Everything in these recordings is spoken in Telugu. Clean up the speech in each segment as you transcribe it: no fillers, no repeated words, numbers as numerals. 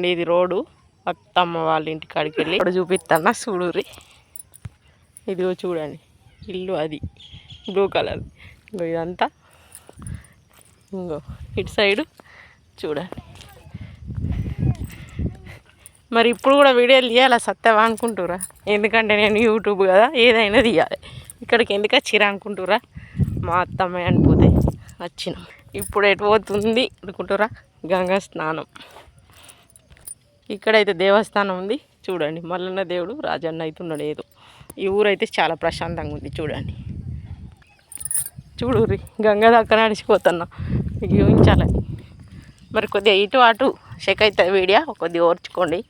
చూడండి ఇది రోడ్డు అత్తమ్మ వాళ్ళ ఇంటి కాడికి వెళ్ళి ఇక్కడ చూపిస్తాను చూడురి. ఇదిగో చూడండి ఇల్లు అది బ్లూ కలర్. ఇంకో ఇదంతా ఇంకో ఇటు సైడు చూడండి. మరి ఇప్పుడు కూడా వీడియోలు తీయాలా సత్తవా అనుకుంటురా? ఎందుకంటే నేను యూట్యూబ్ కదా ఏదైనా తీయాలి. ఇక్కడికి ఎందుకు వచ్చిరా అనుకుంటురా? మా అత్తమ్మ అనిపోతే వచ్చినాం. ఇప్పుడు ఎటు పోతుంది అనుకుంటురా? గంగా స్నానం. ఇక్కడైతే దేవస్థానం ఉంది చూడండి. మల్లన్న దేవుడు రాజన్న అవుతున్నాడు ఏదో. ఈ ఊరైతే చాలా ప్రశాంతంగా ఉంది చూడండి. చూడుర్రి గంగా దాకా నడిచిపోతున్నా మీకు చూపించాలని. మరి కొద్దిగా ఇటు అటు చెక్ అవుతుంది వీడియో, కొద్దిగా ఓర్చుకోండి.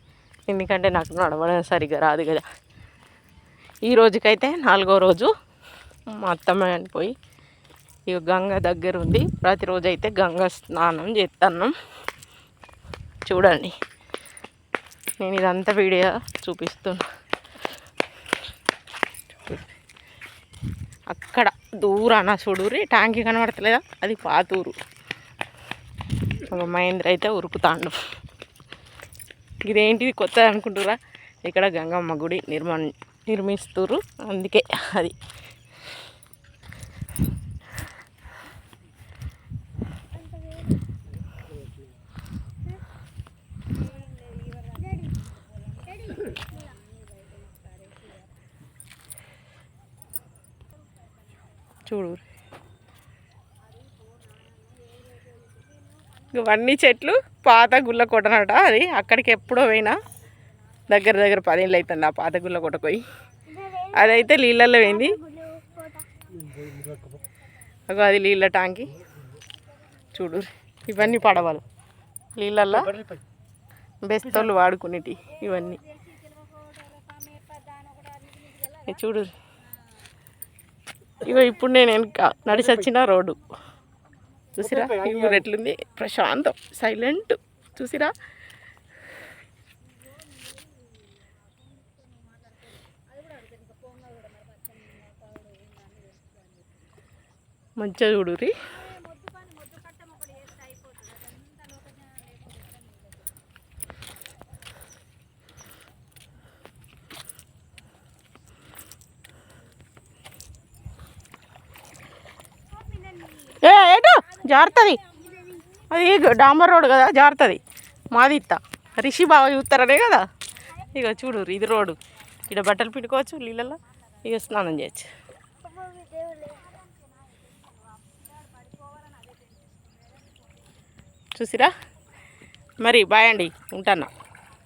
ఎందుకంటే నాకు నడవడం సరిగ్గా రాదు కదా. ఈ రోజుకైతే 4వ రోజు. మా అత్తమ్మ అనిపోయి ఇక గంగ దగ్గర ఉంది. ప్రతిరోజు అయితే గంగా స్నానం చేస్తాను చూడండి. నేను ఇదంతా వీడియో చూపిస్తున్నా. అక్కడ దూరాన చూడుర్రి ట్యాంకీ కనబడతలేదా, అది పాతూరు. ఒక మహేంద్ర అయితే ఉరుకుతాండు. ఇదేంటిది కొత్త అనుకుంటురా? ఇక్కడ గంగమ్మ గుడి నిర్మిస్తురు, అందుకే అది. చూడు ఇవన్నీ చెట్లు పాత గుళ్ళ కొట్టనట. అది అక్కడికి ఎప్పుడో పోయినా దగ్గర 10 ఏళ్ళు అవుతుంది ఆ పాత గుళ్ళ కొట్ట పోయి. అదైతే నీళ్ళల్లో పోయింది. అది నీళ్ళ ట్యాంకి చూడు. ఇవన్నీ పడవలు నీళ్ళల్లో బెస్తోళ్ళు వాడుకునేటి ఇవన్నీ చూడు. ఇగో ఇప్పుడు నేను వెనక నడిచి వచ్చిన రోడ్డు చూసిరా. ఈ ఊరు ఎట్లుంది, ప్రశాంతం, సైలెంట్. చూసిరా మంచిగా చూడురి. ఏటో జారుతుంది, అది డాంబర్ రోడ్ కదా జారుతుంది. మాది ఇత్త రిషి బాగా చూస్తారనే కదా. ఇక చూడు ఇది రోడ్డు. ఇక్కడ బట్టలు పిండుకోవచ్చు నీళ్ళల్లో, ఇక స్నానం చేయొచ్చు. చూసిరా. మరి బాయ్ అండి, ఉంటాను.